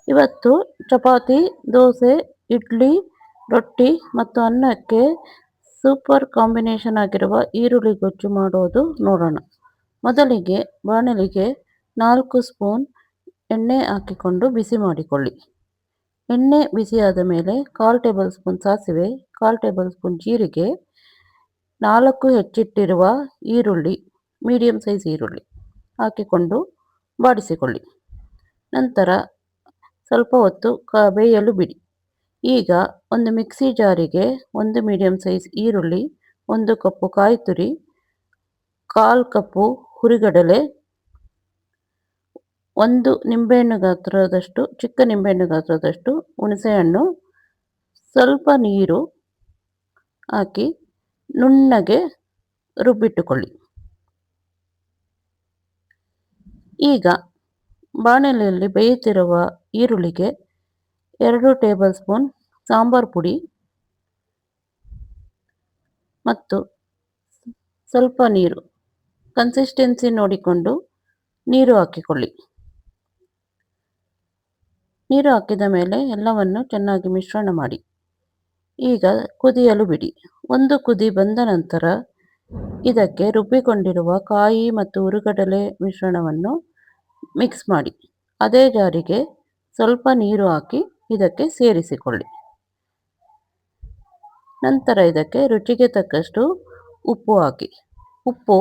ಇವತ್ತು ಚಪಾತಿ, ದೋಸೆ, ಇಡ್ಲಿ, ರೊಟ್ಟಿ ಮತ್ತು ಅನ್ನಕ್ಕೆ ಸೂಪರ್ ಕಾಂಬಿನೇಷನ್ ಆಗಿರುವ ಈರುಳ್ಳಿ ಗೊಜ್ಜು ಮಾಡೋದು ನೋಡೋಣ. ಮೊದಲಿಗೆ ಬಾಣಲಿಗೆ 4 ಸ್ಪೂನ್ ಎಣ್ಣೆ ಹಾಕಿಕೊಂಡು ಬಿಸಿ ಮಾಡಿಕೊಳ್ಳಿ. ಎಣ್ಣೆ ಬಿಸಿಯಾದ ಮೇಲೆ 1/4 ಟೇಬಲ್ ಸ್ಪೂನ್ ಸಾಸಿವೆ, 1/4 ಟೇಬಲ್ ಸ್ಪೂನ್ ಜೀರಿಗೆ, 4 ಹೆಚ್ಚಿಟ್ಟಿರುವ ಈರುಳ್ಳಿ, ಮೀಡಿಯಂ ಸೈಜ್ ಈರುಳ್ಳಿ ಹಾಕಿಕೊಂಡು ಬಾಡಿಸಿಕೊಳ್ಳಿ. ನಂತರ ಸ್ವಲ್ಪ ಹೊತ್ತು ಬೇಯಲು ಬಿಡಿ. ಈಗ ಒಂದು ಮಿಕ್ಸಿ ಜಾರಿಗೆ 1 ಮೀಡಿಯಂ ಸೈಜ್ ಈರುಳ್ಳಿ, 1 ಕಪ್ಪು ಕಾಯಿ ತುರಿ, 1/4 ಕಪ್ಪು ಹುರಿಗಡಲೆ, 1 ನಿಂಬೆಹಣ್ಣು ಗಾತ್ರದಷ್ಟು ಚಿಕ್ಕ ನಿಂಬೆಹಣ್ಣು ಗಾತ್ರದಷ್ಟು ಹುಣಸೆಹಣ್ಣು, ಸ್ವಲ್ಪ ನೀರು ಹಾಕಿ ನುಣ್ಣಗೆ ರುಬ್ಬಿಟ್ಟುಕೊಳ್ಳಿ. ಈಗ ಬಾಣಲೆಯಲ್ಲಿ ಬೇಯುತ್ತಿರುವ ಈರುಳ್ಳಿಗೆ 2 ಟೇಬಲ್ ಸ್ಪೂನ್ ಸಾಂಬಾರು ಪುಡಿ ಮತ್ತು ಸ್ವಲ್ಪ ನೀರು, ಕನ್ಸಿಸ್ಟೆನ್ಸಿ ನೋಡಿಕೊಂಡು ನೀರು ಹಾಕಿಕೊಳ್ಳಿ. ನೀರು ಹಾಕಿದ ಮೇಲೆ ಎಲ್ಲವನ್ನು ಚೆನ್ನಾಗಿ ಮಿಶ್ರಣ ಮಾಡಿ. ಈಗ ಕುದಿಯಲು ಬಿಡಿ. ಒಂದು ಕುದಿ ಬಂದ ನಂತರ ಇದಕ್ಕೆ ರುಬ್ಬಿಕೊಂಡಿರುವ ಕಾಯಿ ಮತ್ತು ಹುರಿಗಡಲೆ ಮಿಶ್ರಣವನ್ನು ಮಿಕ್ಸ್ ಮಾಡಿ. ಅದೇ ಜಾರಿಗೆ ಸ್ವಲ್ಪ ನೀರು ಹಾಕಿ ಇದಕ್ಕೆ ಸೇರಿಸಿಕೊಳ್ಳಿ. ನಂತರ ಇದಕ್ಕೆ ರುಚಿಗೆ ತಕ್ಕಷ್ಟು ಉಪ್ಪು ಹಾಕಿ. ಉಪ್ಪು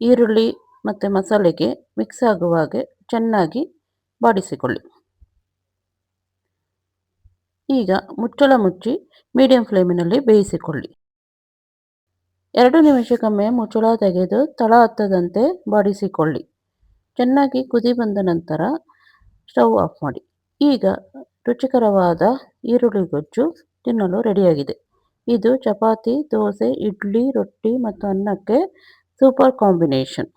ಈರುಳ್ಳಿ ಮತ್ತು ಮಸಾಲೆಗೆ ಮಿಕ್ಸ್ ಆಗುವ ಹಾಗೆ ಚೆನ್ನಾಗಿ ಬಾಡಿಸಿಕೊಳ್ಳಿ. ಈಗ ಮುಚ್ಚಳ ಮುಚ್ಚಿ ಮೀಡಿಯಂ ಫ್ಲೇಮಿನಲ್ಲಿ ಬೇಯಿಸಿಕೊಳ್ಳಿ. 2 ನಿಮಿಷಕ್ಕೊಮ್ಮೆ ಮುಚ್ಚಳ ತೆಗೆದು ತಳ ಹತ್ತದಂತೆ ಬಾಡಿಸಿಕೊಳ್ಳಿ. ಚೆನ್ನಾಗಿ ಕುದಿ ಬಂದ ನಂತರ ಸ್ಟವ್ ಆಫ್ ಮಾಡಿ. ಈಗ ರುಚಿಕರವಾದ ಈರುಳ್ಳಿ ಗೊಜ್ಜು ತಿನ್ನಲು ರೆಡಿಯಾಗಿದೆ. ಇದು ಚಪಾತಿ, ದೋಸೆ, ಇಡ್ಲಿ, ರೊಟ್ಟಿ ಮತ್ತು ಅನ್ನಕ್ಕೆ ಸೂಪರ್ ಕಾಂಬಿನೇಷನ್.